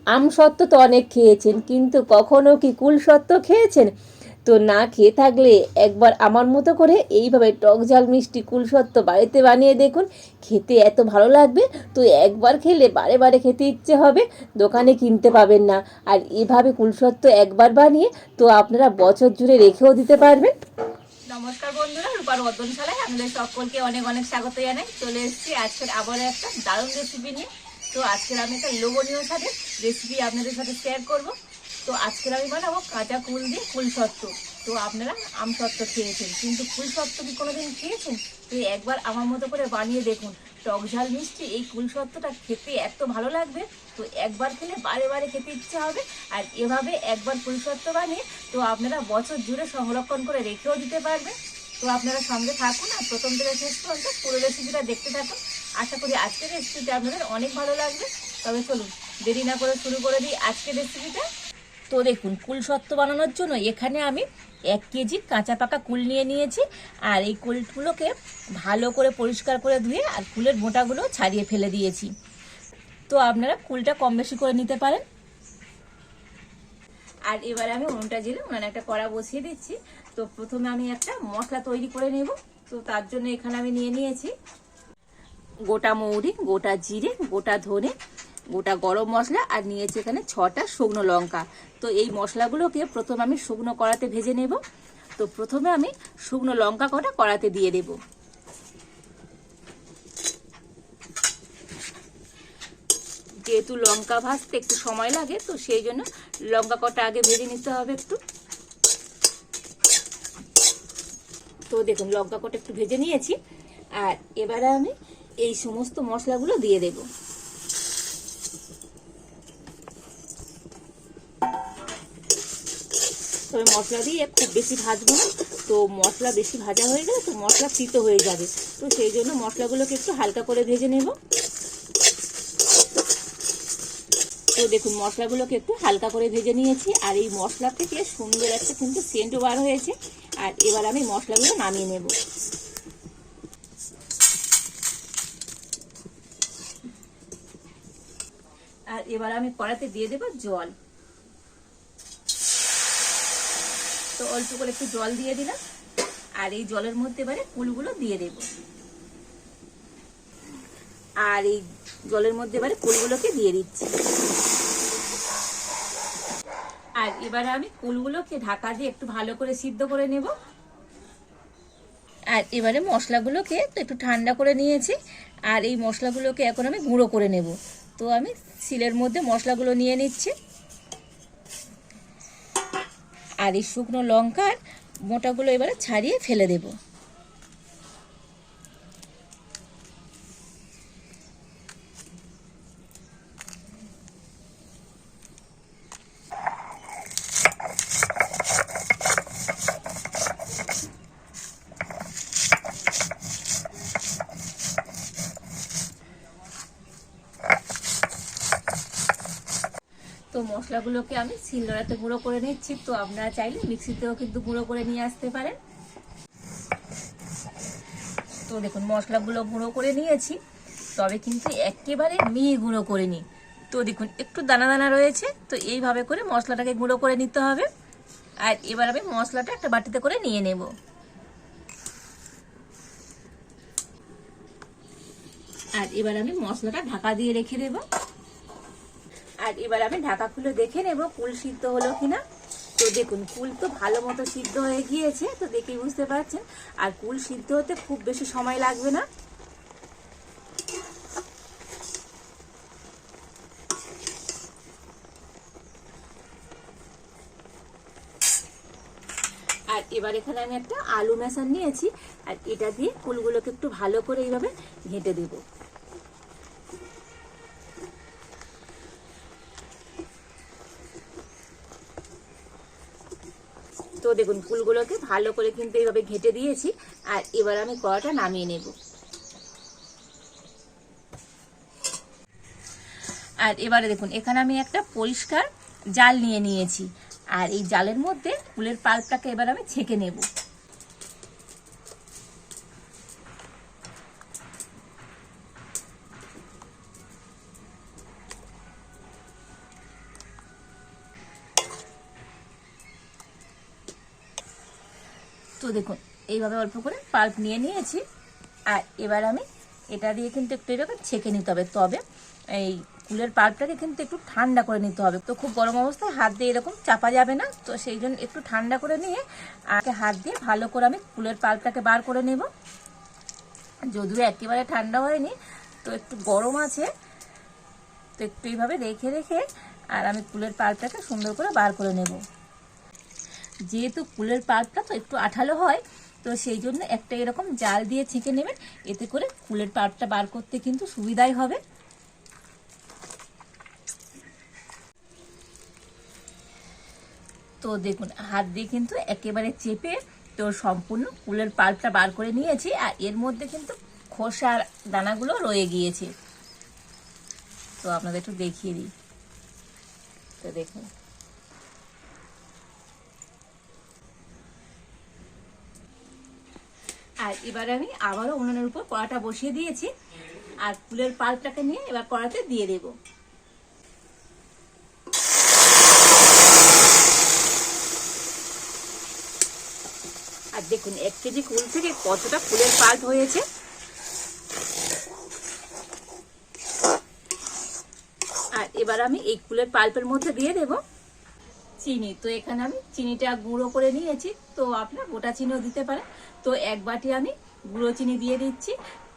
আমসত্ত্ব তো অনেক খেয়েছেন, কিন্তু কখনো কি কুলসত্ত্ব খেয়েছেন? তো না খেয়ে থাকলে একবার আমার মতো করে এইভাবে টক ঝাল মিষ্টি কুলসত্ত্ব বাড়িতে বানিয়ে দেখুন, খেতে এত ভালো লাগবে। তো একবার খেলে বারে বারে খেতে ইচ্ছে হবে, দোকানে কিনতে পাবেন না। আর এভাবে কুলসত্ত্ব একবার বানিয়ে তো আপনারা বছর জুড়ে রেখেও দিতে পারবেন। নমস্কার বন্ধুরা, রূপার বর্ধনশালায় আপনাদের সকলকে অনেক অনেক স্বাগত জানাই। চলে এসেছি আজকের আবার একটা দারুণ রেসিপি নিয়ে। তো আজকের আমি একটা লোভনীয় স্বাদের রেসিপি আপনাদের সাথে শেয়ার করব। তো আজকের আমি বানাবো কাঁচা কুল দিয়ে কুলসত্ত্ব। তো আপনারা আমসত্ত্ব খেয়েছেন, কিন্তু কুলসত্ত্ব কি কোনোদিন খেয়েছেন? তো একবার আমার মতো করে বানিয়ে দেখুন, টক ঝাল মিষ্টি এই কুলসত্ত্বটা খেতে এত ভালো লাগবে। তো একবার খেলে বারে বারে খেতে ইচ্ছে হবে। আর এভাবে একবার কুলসত্ত্ব বানিয়ে তো আপনারা বছর জুড়ে সংরক্ষণ করে রেখেও দিতে পারবেন। তো আপনারা সঙ্গে থাকুন আর প্রথম থেকে শেষ পর্যন্ত পুরো রেসিপিটা দেখতে থাকুন। আশা করি আজকের রেসিপিটা আপনাদের অনেক ভালো লাগবে। তবে চলুন দেরি না করে শুরু করে দিই আজকের রেসিপিটা। তো দেখুন, কুলসত্ত্ব বানানোর জন্য এখানে আমি 1 কেজি কাঁচা পাকা কুল নিয়ে নিয়েছি। আর এই কুলগুলোকে ভালো করে পরিষ্কার করে ধুয়ে আর কুলের মোটাগুলো ছাড়িয়ে ফেলে দিয়েছি। তো আপনারা কুলটা কম বেশি করে নিতে পারেন। আর এবারে আমি উনুনটা জেলে উনানে একটা কড়া বসিয়ে দিচ্ছি। তো প্রথমে আমি একটা মশলা তৈরি করে নেব। তো তার জন্য এখানে আমি নিয়ে নিয়েছি গোটা মৌরি, গোটা জিরে, গোটা ধনে, গোটা গরম মশলা, আর নিয়েছি এখানে 6টা শুকনো লঙ্কা। তো এই মশলাগুলোকে প্রথমে আমি শুকনো কড়াতে ভেজে নেব। তো প্রথমে আমি শুকনো লঙ্কা কটা কড়াতে দিয়ে দেব। যেহেতু লঙ্কা ভাজতে একটু সময় লাগে, তো সেই জন্য লঙ্কা কটা আগে ভেজে নিতে হবে একটু। তো দেখুন, লঙ্কা কটা একটু ভেজে নিয়েছি। আর এবারে আমি এই সমস্ত মশলাগুলো দিয়ে দেব। তবে মশলা দিয়ে খুব বেশি ভাজবো না, তো মশলা বেশি ভাজা হয়ে গেলে তো মশলা তিতো হয়ে যাবে। তো সেই জন্য মশলাগুলোকে একটু হালকা করে ভেজে নেব। তো দেখুন, মশলাগুলোকে একটু হালকা করে ভেজে নিয়েছি। আর এই মশলা থেকে সুন্দর একটা কিন্তু সেন্টও বার হয়েছে। আর এবার আমি মশলাগুলো নামিয়ে নেব। আর এবার আমি কড়াতে দিয়ে দেব জল। তো অল্প করে একটু জল দিয়ে দিলাম। আর এই জলের মধ্যে এবারে কুলগুলো দিয়ে দেব। আর এই জলের মধ্যে এবারে কুলগুলোকে দিয়ে দিচ্ছি। আর এবারে আমি কুলগুলোকে ঢাকা দিয়ে একটু ভালো করে সিদ্ধ করে নেব। আর এবারে মশলাগুলোকে একটু ঠান্ডা করে নিয়েছি। আর এই মশলাগুলোকে এখন আমি গুঁড়ো করে নেব। তো আমি শিলের মধ্যে মশলাগুলো নিয়ে নিচ্ছি। আর এই শুকনো লঙ্কার মোটাগুলো এবারে ছাড়িয়ে ফেলে দেব। তো মশলাগুলোকে আমি শিলনোড়াতে গুঁড়ো করে নিচ্ছি। তো আপনারা চাইলে মিক্সিতেও কিন্তু গুঁড়ো করে নিয়ে আসতে পারেন। তো দেখুন, মশলাগুলো গুঁড়ো করে নিয়েছি, তবে কিন্তু একেবারে মিহি গুঁড়ো করে নিই। তো দেখুন, একটু দানা দানা রয়েছে। তো এইভাবে করে মশলাটাকে গুঁড়ো করে নিতে হবে। আর এবার আমি মশলাটা একটা বাটিতে করে নিয়ে নেব। আর এবার আমি মশলাটা ঢাকা দিয়ে রেখে দেব। আর এবার আমি ঢাকা খুলে দেখে নেব কুল সিদ্ধ হলো কিনা। তো দেখুন, কুল তো ভালো মতো সিদ্ধ হয়ে গিয়েছে, তো দেখেই বুঝতে পারছেন। আর কুল সিদ্ধ হতে খুব বেশি সময় লাগবে না। আর এবার এখানে আমি একটা আলু মেশান নিয়েছি। আর এটা দিয়ে কুলগুলোকে একটু ভালো করে এইভাবে ঘেঁটে দেব। তো দেখুন, ফুলগুলোকে ভালো করে কিন্তু এইভাবে ঘেঁটে দিয়েছি। আর এবার আমি কড়াটা নামিয়ে নেব। আর এবারে দেখুন, এখানে আমি একটা পরিষ্কার জাল নিয়ে নিয়েছি। আর এই জালের মধ্যে ফুলের পাল্পটাকে এবার আমি ছেঁকে নেব। তো দেখুন এইভাবে অল্প করে পাল্প নিয়ে নিয়েছি। আর এবার আমি এটা দিয়ে কিন্তু একটু এরকম ছেঁকে নিতে হবে। তবে এই কুলের পাল্পটাকে কিন্তু একটু ঠান্ডা করে নিতে হবে। তো খুব গরম অবস্থায় হাত দিয়ে এরকম চাপা যাবে না, তো সেই জন্য একটু ঠান্ডা করে নিয়ে আর হাত দিয়ে ভালো করে আমি কুলের পাল্পটাকে বার করে নেব। যদিও একেবারে ঠান্ডা হয়নি, তো একটু গরম আছে, তো একটু এইভাবে রেখে রেখে আর আমি কুলের পাল্পটাকে সুন্দর করে বার করে নেব। যেহেতু কুলের পাল্পটা তো একটু আঠালো হয়, তো সেই জন্য একটা এরকম জাল দিয়ে ছেঁকে নেবেন, এতে করে কুলের পাল্পটা বার করতে কিন্তু সুবিধাই হবে। তো দেখুন হাত দিয়ে কিন্তু একেবারে চেপে তো সম্পূর্ণ কুলের পাল্পটা বার করে নিয়েছি। আর এর মধ্যে কিন্তু খোসার দানাগুলো রয়ে গিয়েছে, তো আপনাদের একটু দেখিয়ে দিই। তো দেখুন আর এবার আমি আবারও উনুনের উপর কড়াটা বসিয়ে দিয়েছি আর কুলের পাল্পটাকে নিয়ে এবার কড়াতে দিয়ে দেব। আর দেখুন 1 কেজি কুল থেকে কতটা কুলের পাল্প হয়েছে। আর এবার আমি এই কুলের পাল্পের মধ্যে দিয়ে দেব চিনি। তো এখানে আমি চিনিটা গুঁড়ো করে নিয়েছি, তো আপনারা গোটা চিনিও দিতে পারেন। তো 1 বাটি আমি গুঁড়ো চিনি দিয়ে দিচ্ছি।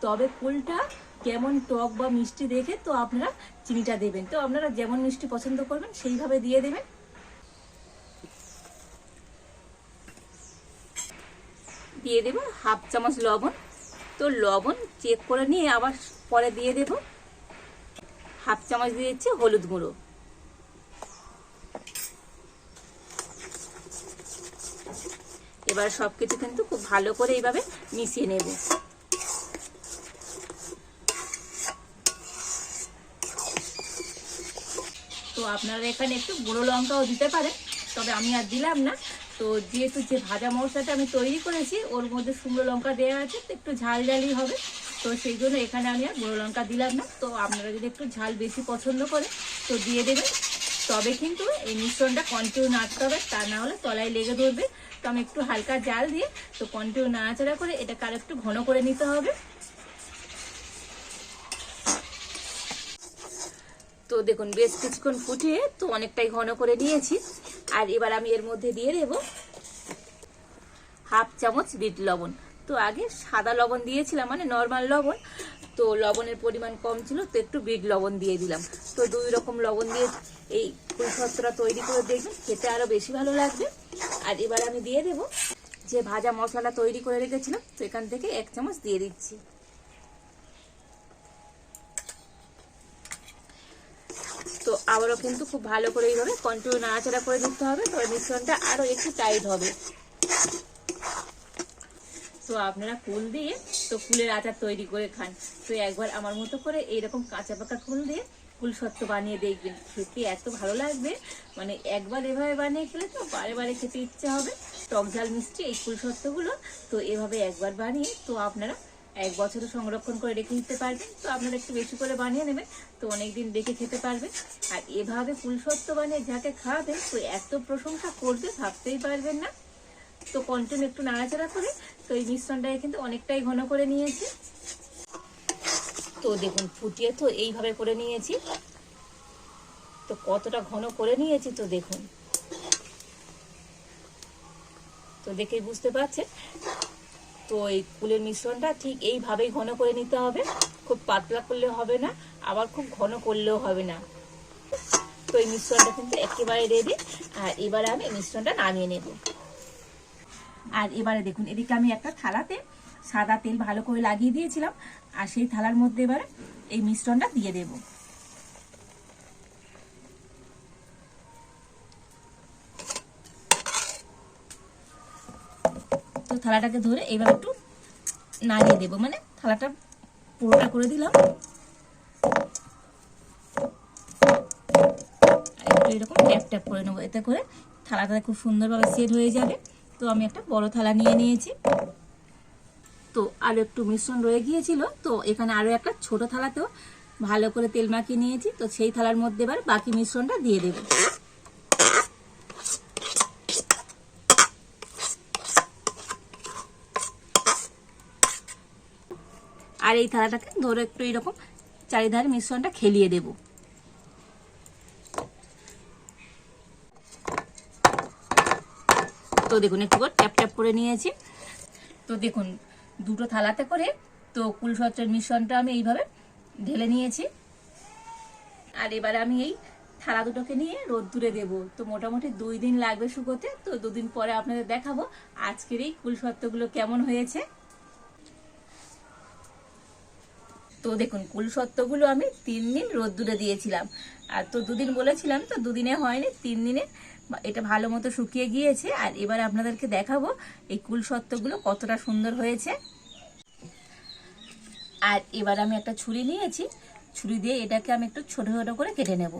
তবে কুলটা কেমন টক বা মিষ্টি দেখে তো আপনারা চিনিটা দেবেন, তো আপনারা যেমন মিষ্টি পছন্দ করবেন সেইভাবে দিয়ে দেবেন। দিয়ে দেব 1/2 চামচ লবণ। তো লবণ চেক করে নিয়ে আবার পরে দিয়ে দেব। 1/2 চামচ দিয়ে দিচ্ছি হলুদ গুঁড়ো। এবার সবকিছু কিন্তু খুব ভালো করে এইভাবে মিশিয়ে নেব। তো আপনারা এখানে একটু গুঁড়ো লঙ্কাও দিতে পারেন, তবে আমি আর দিলাম না। তো যেহেতু যে ভাজা মশলাটা আমি তৈরি করেছি ওর মধ্যে শুকনো লঙ্কা দেওয়া আছে, তো একটু ঝাল ঝালই হবে, তো সেই জন্য এখানে আমি আর গুঁড়ো লঙ্কা দিলাম না। তো আপনারা যদি একটু ঝাল বেশি পছন্দ করে তো দিয়ে দেবেন। তবে কিন্তু এই মিশ্রণটা কন্টিনিউ নাড়তে হবে, তা না হলে তলায় লেগে ধরবে। তো আমি একটু হালকা জাল দিয়ে তো কন্টিনিউ নাড়াচাড়া করে এটাকে আর একটু ঘন করে নিতে হবে। তো দেখুন বেশ কিছুক্ষণ ফুটিয়ে তো অনেকটাই ঘন করে নিয়েছি। আর এবার আমি এর মধ্যে দিয়ে দেব 1/2 চামচ বিট লবণ। তো আগে সাদা লবণ দিয়েছিলাম, মানে নর্মাল লবণ, তো লবণের পরিমাণ কম ছিল, তো একটু বিট লবণ দিয়ে দিলাম। তো 2 রকম লবণ দিয়ে এই কুলসত্তরা তৈরি করে দেখবেন, খেতে আরো বেশি ভালো লাগবে। আর এবার আমি দিয়ে দেব যে ভাজা মশলা তৈরি করে রেখেছিলাম, তো এখান থেকে 1 চামচ দিয়ে দিচ্ছি। তো আবারও কিন্তু খুব ভালো করে এইভাবে কন্টিনিউ নাড়াচাড়া করে দিতে হবে, তবে মিশ্রণটা আরো একটু টাইট হবে। তো আপনারা কুল দিয়ে তো কুলের আচার তৈরি করে খান, তো একবার আমার মতো করে এইরকম কাঁচা পাকা কুল দিয়ে কুলসত্ত্ব বানিয়ে দেখবেন, খেতে এত ভালো লাগবে, মানে একবার এভাবে বানিয়ে খেলে তো বারে বারে খেতে ইচ্ছে হবে। টক ঝাল মিষ্টি এই কুলসত্ত্বগুলো তো এভাবে একবার বানিয়ে তো আপনারা 1 বছরও সংরক্ষণ করে রেখে দিতে পারবেন। তো আপনারা একটু বেশি করে বানিয়ে নেবেন, তো অনেকদিন রেখে খেতে পারবেন। আর এভাবে কুলসত্ত্ব বানিয়ে যাকে খাওয়াবেন তো এত প্রশংসা করবে ভাবতেই পারবেন না। তো কন্টিনিউ একটু নাড়াচাড়া করে তো এই মিশ্রণটাকে কিন্তু অনেকটাই ঘন করে নিয়েছি। তো দেখুন ফুটিয়ে তো এইভাবে করে নিয়েছি, তো কতটা ঘন করে নিয়েছি তো দেখুন, তো দেখেই বুঝতে পারছেন। তো এই কুলের মিশ্রণটা ঠিক এইভাবেই ঘন করে নিতে হবে, খুব পাতলা করলে হবে না, আবার খুব ঘন করলেও হবে না। তো এই মিশ্রণটা কিন্তু একেবারে রেডি। আর এবারে আমি মিশ্রণটা নামিয়ে নেব। আর এবারে দেখুন এদিকে আমি একটা থালাতে সাদা তেল ভালো করে লাগিয়ে দিয়েছিলাম, আর সেই থালার মধ্যে এবারে এই মিশ্রণটা দিয়ে দেব। তো থালাটাকে ধরে এইভাবে একটু নাড়িয়ে দেব, মানে থালাটা পুরোটা করে দিলাম, একটু এরকম ট্যাপ ট্যাপ করে নেবো, এতে করে থালাটা খুব সুন্দরভাবে সেট হয়ে যাবে। তো আমি একটা বড় থালা নিয়ে নিয়েছি। তো আরো একটু মিশ্রণ রয়ে গিয়েছিল, তো এখানে আরো একটা ছোট থালাতেও ভালো করে তেল মাখিয়ে নিয়েছি, তো সেই থালার মধ্যে এবার বাকি মিশ্রণটা দিয়ে দেব। আর এই থালাটাকে ধরে একটু এরকম চারিধারে মিশ্রণটা খেলিয়ে দেব। তো দেখুন একটু করে ট্যাপ ট্যাপ করে নিয়েছি। তো দেখুন দুটো থালাতে করে তো কুলসত্রের মিশ্রণটা আমি এইভাবে ঢেলে নিয়েছি। আর এবারে আমি এই থালা দুটোকে নিয়ে রোদ্দুরে দেব। তো মোটামুটি 2 দিন লাগবে শুকোতে। তো 2 দিন পরে আপনাদের দেখাবো আজকের এই কুলসত্রগুলো কেমন হয়েছে। তো দেখুন কুলসত্রগুলো আমি 3 দিন রোদ্দুরে দিয়েছিলাম। আর তো 2 দিন বলেছিলাম, তো 2 দিনে হয়নি, 3 দিনে এটা ভালো মতো শুকিয়ে গিয়েছে। আর এবার আপনাদেরকে দেখাবো এই কুলসত্রগুলো কতটা সুন্দর হয়েছে। আর এবার আমি একটা ছুরি নিয়েছি, ছুরি দিয়ে এটাকে আমি একটু ছোট ছোট করে কেটে নেব।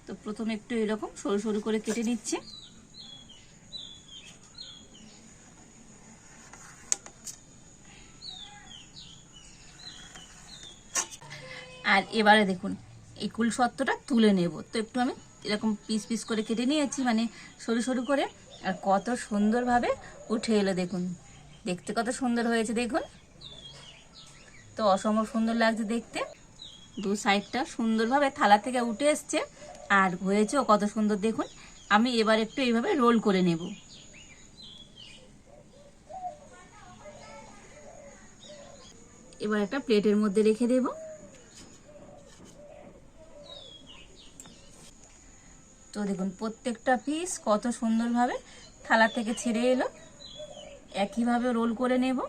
তো প্রথমে একটু এরকম সরু সরু করে কেটে নিচ্ছি। আর এবারে দেখুন এই কুলসত্রটা তুলে নেব। তো একটু আমি এরকম পিস পিস করে কেটে নিয়েছি, মানে সরু সরু করে। আর কত সুন্দরভাবে উঠে এলো দেখুন, দেখতে কত সুন্দর হয়েছে দেখুন। তো অসম্ভব সুন্দর লাগছে দেখতে। 2 সাইডটা সুন্দরভাবে থালা থেকে উঠে এসছে আর হয়েছেও কত সুন্দর দেখুন। আমি এবার একটু এইভাবে রোল করে নেব। এবার একটা প্লেটের মধ্যে রেখে দেব। তো দেখুন প্রত্যেকটা পিস কত সুন্দরভাবে থালা থেকে ছেড়ে এলো। একইভাবে রোল করে নেব।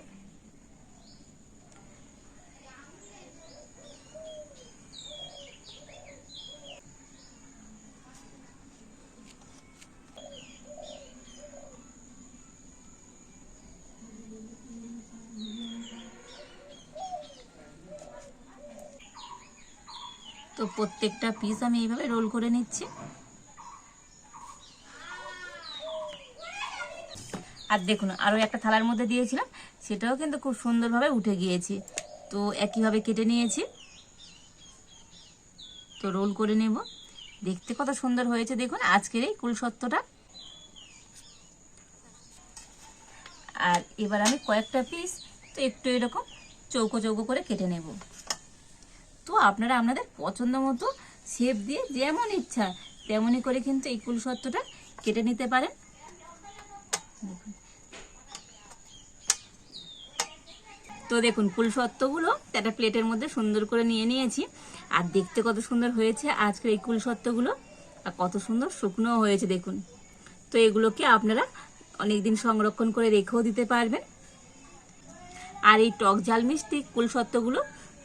তো প্রত্যেকটা পিস আমি এইভাবে রোল করে নিচ্ছি। আর দেখুন আরও একটা থালার মধ্যে দিয়েছিলাম, সেটাও কিন্তু খুব সুন্দরভাবে উঠে গিয়েছে। তো একইভাবে কেটে নিয়েছি। তো রোল করে নেব। দেখতে কত সুন্দর হয়েছে দেখুন আজকের এই কুলসত্রটা। আর এবার আমি কয়েকটা পিস তো একটু এরকম চৌকো চৌকো করে কেটে নেব। তো আপনারা আপনাদের পছন্দ মতো শেপ দিয়ে যেমন ইচ্ছা তেমনই করে কিন্তু এই কুলসত্রটা কেটে নিতে পারেন। তো দেখুন কুলসত্রগুলো একটা প্লেটের মধ্যে সুন্দর করে নিয়ে নিয়েছি। আর দেখতে কত সুন্দর হয়েছে আজকের এই কুলসত্রগুলো। আর কত সুন্দর শুকনো হয়েছে দেখুন। তো এগুলোকে আপনারা অনেকদিন সংরক্ষণ করে রেখেও দিতে পারবেন। আর এই টক ঝাল মিষ্টি কুলসত্রগুলো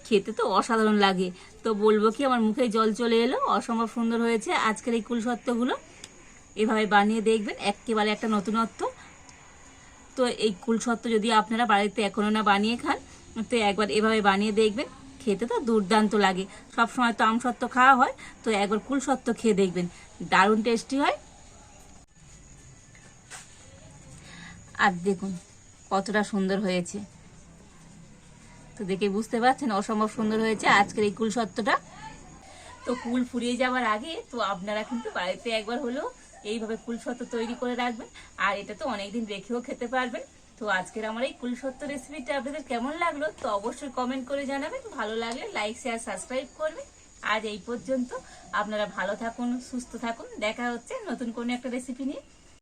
খেতে তো অসাধারণ লাগে। তো বলবো কি, আমার মুখে জল চলে এলো। অসম্ভব সুন্দর হয়েছে আজকের এই কুলসত্রগুলো। এভাবে বানিয়ে দেখবেন, একেবারে একটা নতুনত্ব। তো এই কুলসত্র যদি আপনারা বাড়িতে এখনো না বানিয়ে খান, তো একবার এভাবে বানিয়ে দেখবেন। খেতে তো দুর্দান্ত লাগে। সব সময় তো আমসত্ত্ব খাওয়া হয়, তো একবার কুলসত্র খেয়ে দেখবেন, দারুণ টেস্টি হয়। আর দেখুন কতটা সুন্দর হয়েছে। তো দেখে বুঝতে পারছেন অসম্ভব সুন্দর হয়েছে আজকের এই কুলসত্রটা। তো কুল ফুরিয়ে যাওয়ার আগে তো আপনারা কিন্তু বাড়িতে একবার হলেও এইভাবে কুলসত্র তৈরি করে রাখবেন। আর এটা তো অনেকদিন রেখেও খেতে পারবেন। তো আজকের আমার এই কুলসত্র রেসিপিটা আপনাদের কেমন লাগলো তো অবশ্যই কমেন্ট করে জানাবেন। ভালো লাগলে লাইক শেয়ার সাবস্ক্রাইব করবেন। আজ এই পর্যন্ত। আপনারা ভালো থাকুন, সুস্থ থাকুন। দেখা হচ্ছে নতুন কোনো একটা রেসিপি নিয়ে।